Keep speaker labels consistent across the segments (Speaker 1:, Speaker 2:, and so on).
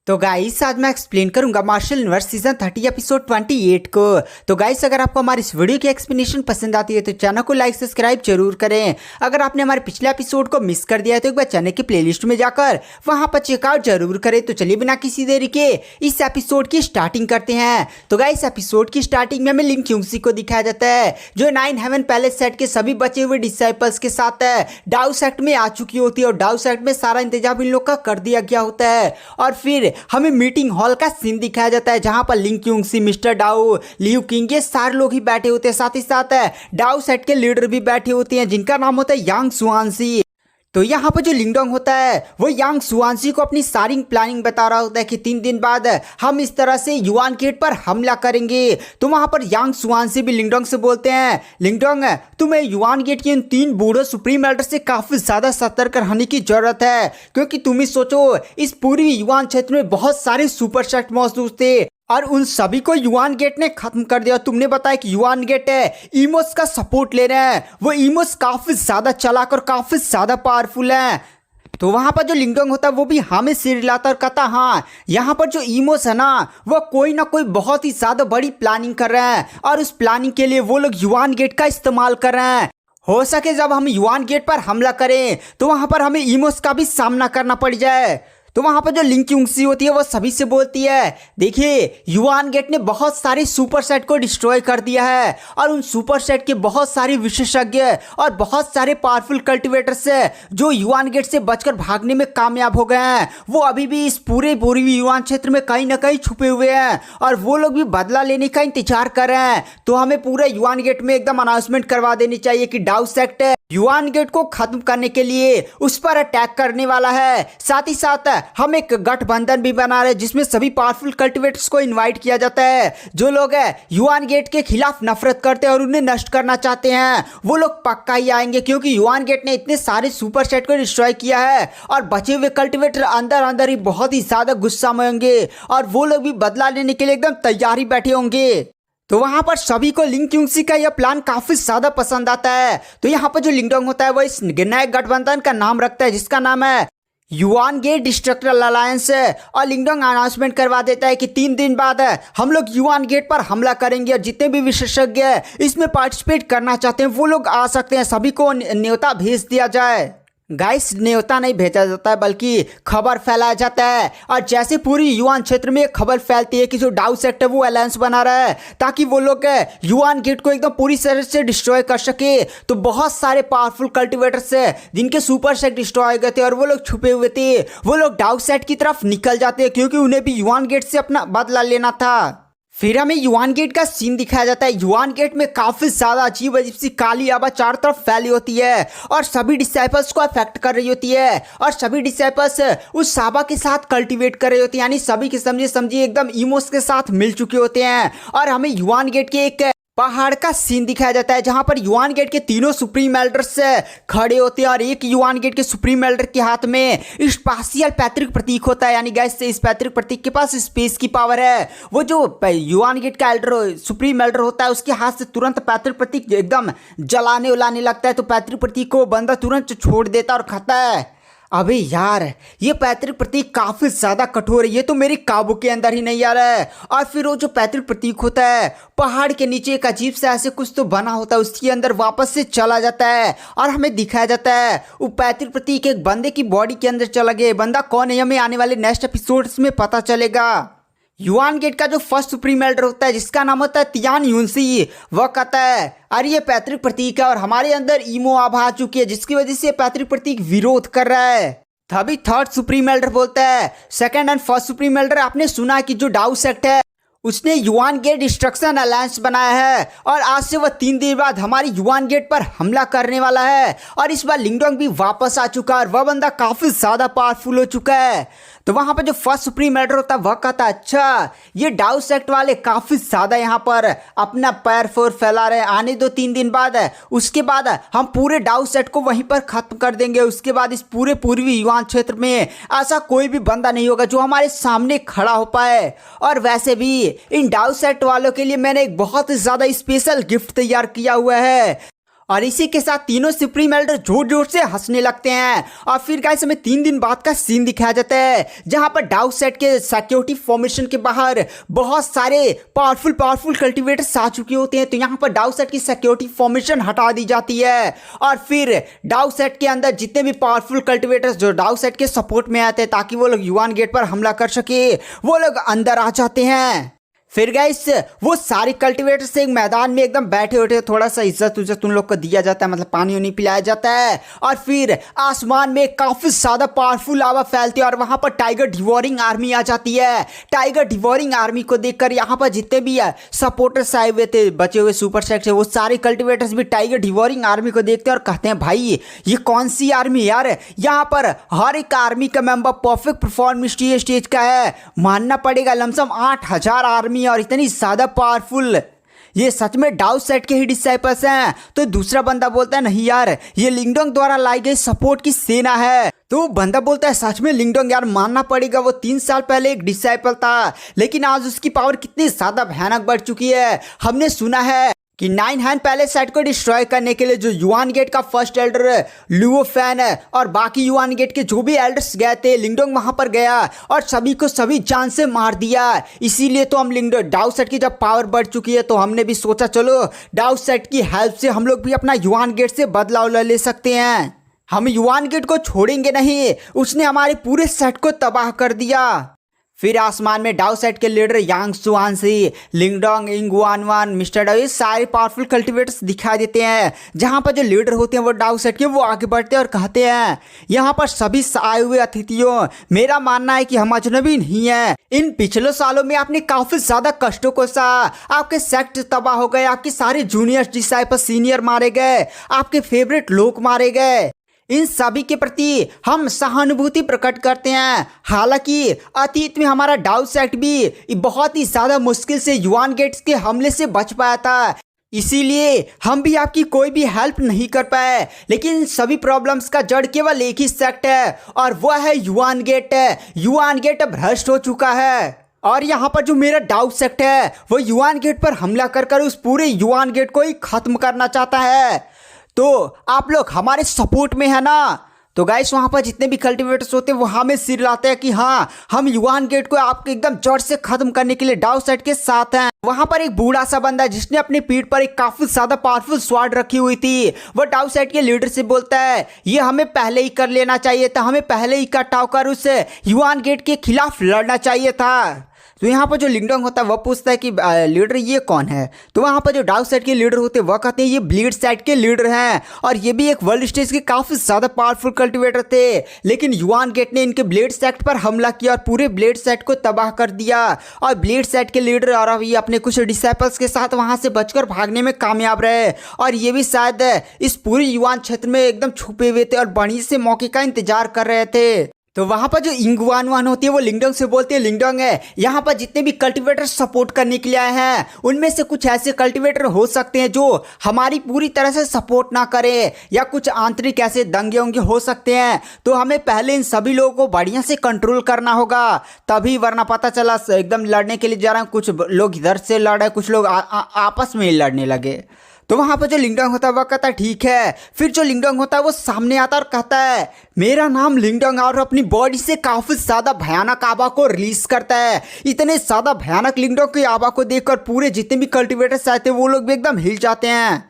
Speaker 1: तो गाइस आज मैं एक्सप्लेन करूंगा मार्शल यूनिवर्स सीजन 30 एपिसोड 28 को। तो गाइस अगर आपको हमारी इस वीडियो की एक्सप्लेनेशन पसंद आती है तो चैनल को लाइक सब्सक्राइब जरूर करें। अगर आपने हमारे पिछले एपिसोड को मिस कर दिया है तो एक बार चैनल की प्लेलिस्ट में जाकर वहां पर चेकआउट जरूर करें। तो चलिए बिना किसी देरी के इस एपिसोड की स्टार्टिंग करते हैं। तो गाइस एपिसोड की स्टार्टिंग में हमें लिंग क्यूंगसी को दिखाया जाता है जो 9 हेवन पैलेस सेट के सभी बचे हुए डिसाइपल्स के साथ डाउ सेक्ट में आ चुकी होती है और डाउ सेक्ट में सारा इंतजाम इन लोग का कर दिया गया होता है। और फिर हमें मीटिंग हॉल का सीन दिखाया जाता है जहां पर लिंग क्यूंगसी, मिस्टर डाउ, लियू किंग ये सारे लोग ही बैठे होते हैं। साथ ही साथ डाउ सेट के लीडर भी बैठे होते हैं जिनका नाम होता है यांग सुआनसी। तो यहाँ पर जो लिंगडोंग होता है वो यांग सुआनसी को अपनी सारी प्लानिंग बता रहा होता है कि 3 दिन बाद हम इस तरह से युआन गेट पर हमला करेंगे। तो वहाँ पर यांग सुआनसी भी लिंगडोंग से बोलते हैं, लिंगडोंग तुम्हें युआन गेट के इन 3 बूढ़े सुप्रीम एल्डर से काफ़ी ज़्यादा सतर्क रहने की ज़रूरत है, क्योंकि तुम ही सोचो इस पूरी युआन क्षेत्र में बहुत सारे सुपर सेट मौजूद थे और उन सभी को युआन गेट ने खत्म कर दिया। तुमने बताया कि युआन गेट इमोस का सपोर्ट ले रहे हैं, वो इमोस काफ़ी ज़्यादा चालाक और काफ़ी ज़्यादा पावरफुल हैं। तो वहाँ पर जो लिंगडोंग होता है वो भी हमें सिर हिलाता और कहता हाँ यहाँ पर जो इमोस है ना वो कोई ना कोई बहुत ही ज़्यादा बड़ी प्लानिंग कर रहे हैं और उस प्लानिंग के लिए वो लोग युआन गेट का इस्तेमाल कर रहे हैं। हो सके जब हम युआन गेट पर हमला करें तो वहाँ पर हमें इमोस का भी सामना करना पड़ जाए। तो वहाँ पर जो लिंग क्यूंगसी होती है वो सभी से बोलती है, देखिए युआन गेट ने बहुत सारे सुपर सेट को डिस्ट्रॉय कर दिया है और उन सुपर सेट के बहुत सारे विशेषज्ञ और बहुत सारे पावरफुल कल्टिवेटर्स जो युआन गेट से बचकर भागने में कामयाब हो गए हैं वो अभी भी इस पूरे युआन क्षेत्र में कहीं ना कहीं छुपे हुए हैं और वो लोग भी बदला लेने का इंतजार कर रहे हैं। तो हमें पूरे युआन गेट में एकदम अनाउंसमेंट करवा देनी चाहिए कि डाउ सेक्ट युआन गेट को खत्म करने के लिए उस पर अटैक करने वाला है। साथ ही साथ हम एक गठबंधन भी बना रहे हैं जिसमें सभी पावरफुल कल्टिवेटर्स को इनवाइट किया जाता है। जो लोग युआन गेट के खिलाफ नफरत करते हैं और उन्हें नष्ट करना चाहते हैं वो लोग पक्का ही आएंगे, क्योंकि युआन गेट ने इतने सारे सुपर सेट को डिस्ट्रॉय किया है और बचे हुए कल्टिवेटर अंदर अंदर ही बहुत ही ज्यादा गुस्सा में होंगे और वो लोग भी बदला लेने के लिए एकदम तैयार ही बैठे होंगे। तो वहाँ पर सभी को लिंग क्यूंगसी का यह प्लान काफ़ी ज़्यादा पसंद आता है। तो यहाँ पर जो लिंगडोंग होता है वो इस नए गठबंधन का नाम रखता है जिसका नाम है युआन गेट डिस्ट्रक्टर अलायंस और लिंगडोंग अनाउंसमेंट करवा देता है कि 3 दिन बाद हम लोग युआन गेट पर हमला करेंगे और जितने भी विशेषज्ञ इसमें पार्टिसिपेट करना चाहते हैं वो लोग आ सकते हैं, सभी को न्योता भेज दिया जाए। गाइस न्योता नहीं भेजा जाता है बल्कि खबर फैलाया जाता है और जैसे पूरी युआन क्षेत्र में खबर फैलती है कि जो डाउ सेक्ट है वो अलायंस बना रहा है ताकि वो लोग युआन गेट को एकदम पूरी तरह से डिस्ट्रॉय कर सके। तो बहुत सारे पावरफुल कल्टिवेटर्स जिनके सुपर सेट डिस्ट्रॉय गए थे और वो लोग छुपे हुए थे वो लोग डाउ सेट की तरफ निकल जाते हैं क्योंकि उन्हें भी युआन गेट से अपना बदला लेना था। फिर हमें युआन गेट का सीन दिखाया जाता है। युआन गेट में काफ़ी ज़्यादा अजीब अजीब सी काली आभा चारों तरफ फैली होती है और सभी डिसाइपल्स को अफेक्ट कर रही होती है और सभी डिसाइपल्स उस आभा के साथ कल्टीवेट कर रहे होते हैं, यानी सभी के समझिए एकदम इमोस के साथ मिल चुके होते हैं। और हमें युआन गेट के एक पहाड़ का सीन दिखाया जाता है जहां पर युआन गेट के तीनों सुप्रीम एल्डर्स खड़े होते हैं और एक युआन गेट के सुप्रीम एल्डर के हाथ में स्पेशियल पैतृक प्रतीक होता है, यानी गैस इस पैतृक प्रतीक के पास स्पेस की पावर है। वो जो युआन गेट का एल्डर सुप्रीम एल्डर होता है उसके हाथ से तुरंत पैतृक प्रतीक एकदम जलाने उलाने लगता है तो पैतृक प्रतीक को बंदा तुरंत छोड़ देता और खाता है, अबे यार ये पैतृक प्रतीक काफ़ी ज़्यादा कठोर है, ये तो मेरी काबू के अंदर ही नहीं आ रहा है। और फिर वो जो पैतृक प्रतीक होता है पहाड़ के नीचे एक अजीब सा ऐसे कुछ तो बना होता है उसके अंदर वापस से चला जाता है और हमें दिखाया जाता है वो पैतृक प्रतीक एक बंदे की बॉडी के अंदर चला गया। बंदा कौन है हमें आने वाले नेक्स्ट एपिसोड्स में पता चलेगा। युआन गेट का जो फर्स्ट सुप्रीम एल्डर होता है जिसका नाम होता है तियान यूनसी, वह कहता है अरे ये पैतृक प्रतीक है और हमारे अंदर ईमो आभा आ चुकी है जिसकी वजह से पैतृक प्रतीक विरोध कर रहा है। तभी थर्ड सुप्रीम एल्डर बोलता है second and first supreme Elder आपने सुना कि जो डाउ सेक्ट है उसने युआन गेट डिस्ट्रक्शन अलायंस बनाया है और आज से वह 3 दिन बाद हमारी युआन गेट पर हमला करने वाला है और इस बार लिंगडोंग भी वापस आ चुका है और वह बंदा काफ़ी ज़्यादा पावरफुल हो चुका है। तो वहाँ पर जो फर्स्ट सुप्रीम एल्डर होता है वह कहता है अच्छा ये डाउ सेक्ट वाले काफ़ी ज़्यादा यहाँ पर अपना पैर फोर फैला रहे हैं, आने दो 3 दिन बाद उसके बाद हम पूरे डाउ सेक्ट को वहीं पर ख़त्म कर देंगे। उसके बाद इस पूरे पूर्वी युआन क्षेत्र में ऐसा कोई भी बंदा नहीं होगा जो हमारे सामने खड़ा हो पाए। और वैसे भी इन डाउ सेक्ट वालों के लिए मैंने एक बहुत ज़्यादा स्पेशल गिफ्ट तैयार किया हुआ है और इसी के साथ तीनों सुप्रीम एल्डर जोर जोर से हंसने लगते हैं। और फिर गाइस हमें 3 दिन बाद का सीन दिखाया जाता है जहां पर डाउ सेट के सिक्योरिटी फॉर्मेशन के बाहर बहुत सारे पावरफुल कल्टीवेटर्स आ चुके होते हैं। तो यहां पर डाउ सेट की सिक्योरिटी फॉर्मेशन हटा दी जाती है और फिर डाउ सेट के अंदर जितने भी पावरफुल कल्टीवेटर्स जो डाउ सेट के सपोर्ट में आते हैं ताकि वो लोग युआन गेट पर हमला कर सके, वो लोग अंदर आ जाते हैं। फिर गाइस वो सारे कल्टीवेटर से एक मैदान में एकदम बैठे उठे थोड़ा सा इज्जत उन लोग को दिया जाता है, मतलब पानी उनी पिलाया जाता है। और फिर आसमान में काफी ज्यादा पावरफुल लावा फैलती है और वहां पर टाइगर डिवोरिंग आर्मी आ जाती है। टाइगर डिवोरिंग आर्मी को देखकर यहाँ पर जितने भी सपोर्टर्स आए हुए थे बचे हुए सुपर सेट से, वो सारे कल्टीवेटर्स भी टाइगर डिवोरिंग आर्मी को देखते हैं और कहते हैं भाई ये कौन सी आर्मी यार, यहाँ पर हर एक आर्मी का मेंबर परफेक्ट परफॉर्मेंस स्टेज का है, मानना पड़ेगा लमसम 8000 आर्मी और इतनी ज्यादा पावरफुल, ये सच में डाउ सेट के ही डिसाइपल्स हैं। तो दूसरा बंदा बोलता है नहीं यार ये लिंगडोंग द्वारा लाई गई सपोर्ट की सेना है। तो बंदा बोलता है सच में लिंगडोंग यार, मानना पड़ेगा वो 3 साल पहले एक डिसाइपल था लेकिन आज उसकी पावर कितनी ज्यादा भयानक बढ़ चुकी है। हमने सुना है कि 9 हैंड पैलेस साइट को डिस्ट्रॉय करने के लिए जो युआन गेट का फर्स्ट एल्डर लुओ फैन है और बाकी युआन गेट के जो भी एल्डर्स गए थे, लिंगडोंग वहां पर गया और सभी को सभी जान से मार दिया। इसीलिए तो हम लिंगडोंग डाउ सेट की जब पावर बढ़ चुकी है तो हमने भी सोचा चलो डाउ सेट की हेल्प से हम लोग भी अपना युआन गेट से बदलाव ले सकते हैं। हम युआन गेट को छोड़ेंगे नहीं, उसने हमारे पूरे सेट को तबाह कर दिया। फिर आसमान में डाउ सेट के लीडर यांग सुआनसी, लिंगडोंग, इंगुआनवान, मिस्टर डाउ, ये सारे पावरफुल कल्टीवेटर्स दिखाई देते हैं। जहां पर जो लीडर होते हैं वो डाउ सेट के, वो आगे बढ़ते हैं और कहते हैं यहाँ पर सभी आए हुए अतिथियों, मेरा मानना है कि हम अजनबी नहीं है। इन पिछले सालों में आपने काफी ज्यादा कष्टों को सहा, आपके सेक्ट तबाह हो गए, आपके सारे जूनियर डिसाइपल सीनियर मारे गए, आपके फेवरेट लोग मारे गए। इन सभी के प्रति हम सहानुभूति प्रकट करते हैं। हालांकि अतीत में हमारा डाउ सेट भी बहुत ही ज्यादा मुश्किल से युआन गेट्स के हमले से बच पाया था, इसीलिए हम भी आपकी कोई भी हेल्प नहीं कर पाए। लेकिन सभी प्रॉब्लम्स का जड़ केवल एक ही सेक्ट है और वह है युआन गेट। युआन गेट अब भ्रष्ट हो चुका है और यहाँ पर जो मेरा डाउ सेक्ट है वो युआन गेट पर हमला कर उस पूरे युआन गेट को ही खत्म करना चाहता है। तो आप लोग हमारे सपोर्ट में है ना। तो गाइस वहाँ पर जितने भी कल्टीवेटर्स होते हैं वो हमें सिर लाते हैं कि हाँ हम युआन गेट को आपके एकदम जड़ से खत्म करने के लिए डाउ सेट के साथ हैं। वहाँ पर एक बूढ़ा सा बंदा जिसने अपनी पीठ पर एक काफी ज्यादा पावरफुल स्वॉर्ड रखी हुई थी, वो डाउ सेट के लीडर से बोलता है ये हमें पहले ही कर लेना चाहिए था, हमें पहले ही इकट्ठा होकर उस युआन गेट के खिलाफ लड़ना चाहिए था। तो यहाँ पर जो लिंगडोंग होता है वह पूछता है कि लीडर ये कौन है। तो वहाँ पर जो डाउ सेट के लीडर होते हैं वह कहते हैं ये ब्लेड सेट के लीडर हैं और ये भी एक वर्ल्ड स्टेज के काफ़ी ज़्यादा पावरफुल कल्टीवेटर थे, लेकिन युआन गेट ने इनके ब्लेड सेट पर हमला किया और पूरे ब्लेड सेट को तबाह कर दिया। और ब्लेड सेट के लीडर और अभी अपने कुछ डिसाइपल्स के साथ वहाँ से बचकर भागने में कामयाब रहे और ये भी शायद इस पूरे युआन क्षेत्र में एकदम छुपे हुए थे और बढ़िया से मौके का इंतजार कर रहे थे। तो वहाँ पर जो इंगुआनवान होती है वो लिंगडोंग से बोलती है लिंगडोंग है यहाँ पर जितने भी कल्टीवेटर सपोर्ट करने के लिए आए हैं उनमें से कुछ ऐसे कल्टीवेटर हो सकते हैं जो हमारी पूरी तरह से सपोर्ट ना करें या कुछ आंतरिक ऐसे दंगे उंगे हो सकते हैं। तो हमें पहले इन सभी लोगों को बढ़िया से कंट्रोल करना होगा तभी, वरना पता चला एकदम लड़ने के लिए जा रहे हैं, कुछ लोग इधर से लड़ रहे, कुछ लोग आपस में ही लड़ने लगे। तो वहाँ पर जो लिंगडोंग होता है वह कहता है ठीक है। फिर जो लिंगडोंग होता है वो सामने आता है और कहता है मेरा नाम लिंगडोंग, और अपनी बॉडी से काफ़ी ज़्यादा भयानक आभा को रिलीज करता है। इतने ज़्यादा भयानक लिंगडोंग की आभा को देखकर पूरे जितने भी कल्टीवेटर्स आते हैं वो लोग भी एकदम हिल जाते हैं।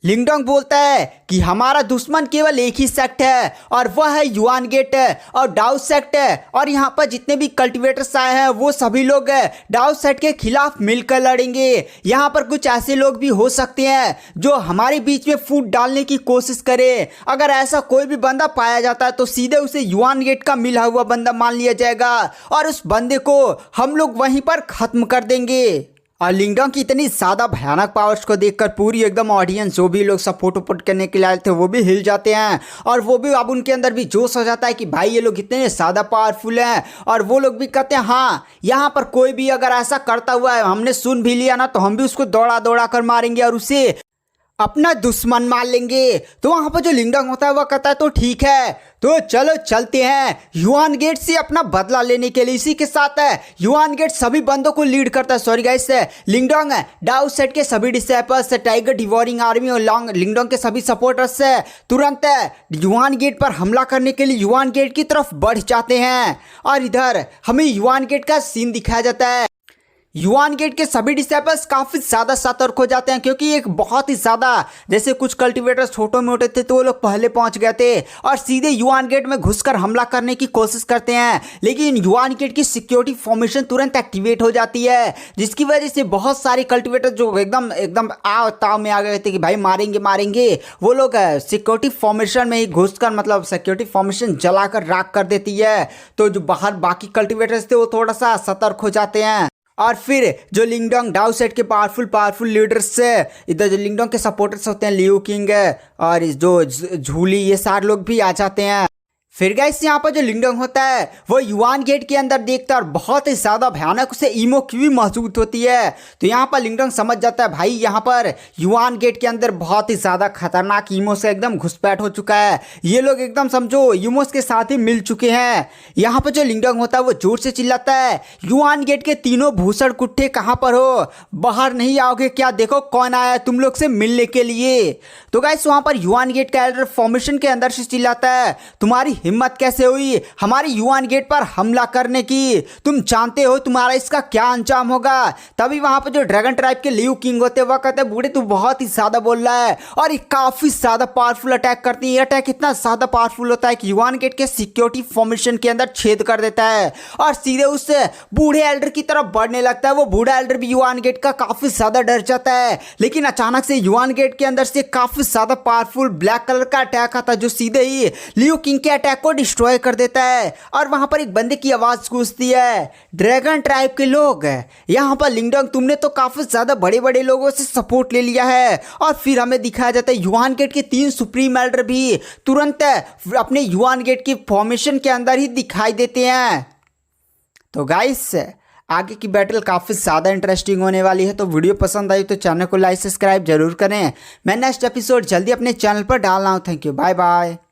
Speaker 1: लिंगडोंग बोलता है कि हमारा दुश्मन केवल एक ही सेक्ट है और वह है युआन गेट और डाउ सेक्ट है, और यहाँ पर जितने भी कल्टीवेटर्स आए हैं वो सभी लोग डाउ सेक्ट के खिलाफ मिलकर लड़ेंगे। यहाँ पर कुछ ऐसे लोग भी हो सकते हैं जो हमारे बीच में फूट डालने की कोशिश करें। अगर ऐसा कोई भी बंदा पाया जाता है तो सीधे उसे युआन गेट का मिला हुआ बंदा मान लिया जाएगा और उस बंदे को हम लोग वहीं पर खत्म कर देंगे। और लिंगडोंग की इतनी ज़्यादा भयानक पावर्स को देखकर पूरी एकदम ऑडियंस जो भी लोग सपोर्ट वपोर्ट करने के लिए आए थे वो भी हिल जाते हैं और वो भी अब उनके अंदर भी जोश हो जाता है कि भाई ये लोग इतने ज़्यादा पावरफुल हैं। और वो लोग भी कहते हैं हाँ यहाँ पर कोई भी अगर ऐसा करता हुआ है हमने सुन भी लिया ना तो हम भी उसको दौड़ा दौड़ा कर मारेंगे और उसे अपना दुश्मन मार लेंगे। तो वहां पर जो लिंगडोंग होता है वह कहता है तो ठीक है, तो चलो चलते हैं युआन गेट से अपना बदला लेने के लिए। इसी के साथ है युआन गेट सभी बंदों को लीड करता है। सॉरी गाइस, लिंगडोंग डाउ सेट के सभी डिसेबल्स, टाइगर डिवोरिंग आर्मी और लिंगडोंग के सभी सपोर्टर्स से तुरंत युआन गेट पर हमला करने के लिए युआन गेट की तरफ बढ़ जाते हैं। और इधर हमें युआन गेट का सीन दिखाया जाता है। युआन गेट के सभी डिसेबल्स काफी ज्यादा सतर्क हो जाते हैं, क्योंकि एक बहुत ही ज्यादा, जैसे कुछ कल्टीवेटर्स छोटे मोटे थे तो वो लोग पहले पहुंच गए थे और सीधे युआन गेट में घुसकर हमला करने की कोशिश करते हैं। लेकिन युआन गेट की सिक्योरिटी फॉर्मेशन तुरंत एक्टिवेट हो जाती है, जिसकी वजह से बहुत सारे कल्टीवेटर जो एकदम एकदम ताव में आ गए थे कि भाई मारेंगे मारेंगे, वो लोग सिक्योरिटी फॉर्मेशन में ही घुसकर, मतलब सिक्योरिटी फॉर्मेशन जलाकर राख कर देती है। तो जो बाहर बाकी कल्टीवेटर्स थे वो थोड़ा सा सतर्क हो जाते हैं। और फिर जो लिंगडोंग डाउ सेट के पावरफुल लीडर्स से, इधर जो लिंगडोंग के सपोर्टर्स होते हैं लियू किंग और जो झूली, ये सारे लोग भी आ जाते हैं। फिर गाइस यहाँ पर जो लिंगडोंग होता है वो युआन गेट के अंदर देखता है और बहुत ही ज्यादा भयानक उसे ईमो की भी महसूस होती है। तो यहाँ पर लिंगडोंग समझ जाता है भाई यहाँ पर युआन गेट के अंदर बहुत ही ज्यादा खतरनाक ईमो से एकदम घुसपैठ हो चुका है। ये लोग एकदम समझो ईमोस के साथ ही मिल चुके हैं। यहाँ पर जो लिंगडोंग होता है वो जोर से चिल्लाता है, युआन गेट के तीनों भूसड़ कुट्ठे कहाँ पर हो, बाहर नहीं आओगे क्या, देखो कौन आया तुम लोग से मिलने के लिए। तो गाइस वहाँ पर युआन गेट का एल्डर फॉर्मेशन के अंदर से चिल्लाता है, तुम्हारी हिम्मत कैसे हुई हमारी युआन गेट पर हमला करने की, तुम जानते हो तुम्हारा इसका क्या अंजाम होगा। तभी वहां पर जो ड्रैगन ट्राइब के लियू किंग होते हैं वह कहते हैं, बूढ़े तू बहुत ही ज्यादा बोल रहा है, और ये काफी ज्यादा पावरफुल अटैक करती है। ये अटैक इतना ज्यादा पावरफुल होता है कि युआन गेट के सिक्योरिटी फॉर्मेशन के अंदर छेद कर देता है और सीधे उससे बूढ़े एल्डर की तरफ बढ़ने लगता है। वो बूढ़ा एल्डर भी युआन गेट का काफी ज्यादा डर जाता है, लेकिन अचानक से युआन गेट के अंदर से काफी ज्यादा पावरफुल ब्लैक कलर का अटैक आता है, जो सीधे ही लियू किंग के अटैक को डिस्ट्रॉय कर देता है। और वहां पर एक बंदे की आवाज गूंजती है, ड्रैगन ट्राइब के लोग यहां पर लिंगडोंग तुमने तो काफी ज्यादा बड़े बड़े लोगों से सपोर्ट ले लिया है। और फिर हमें दिखाया जाता है युआन गेट के 3 सुप्रीम एल्डर भी तुरंत अपने युआन गेट की फॉर्मेशन के अंदर ही दिखाई देते हैं। तो गाइस आगे की बैटल काफ़ी ज़्यादा इंटरेस्टिंग होने वाली है। तो वीडियो पसंद आई तो चैनल को लाइक सब्सक्राइब जरूर करें। मैं नेक्स्ट एपिसोड जल्दी अपने चैनल पर डाल रहा हूँ। Thank you, bye bye.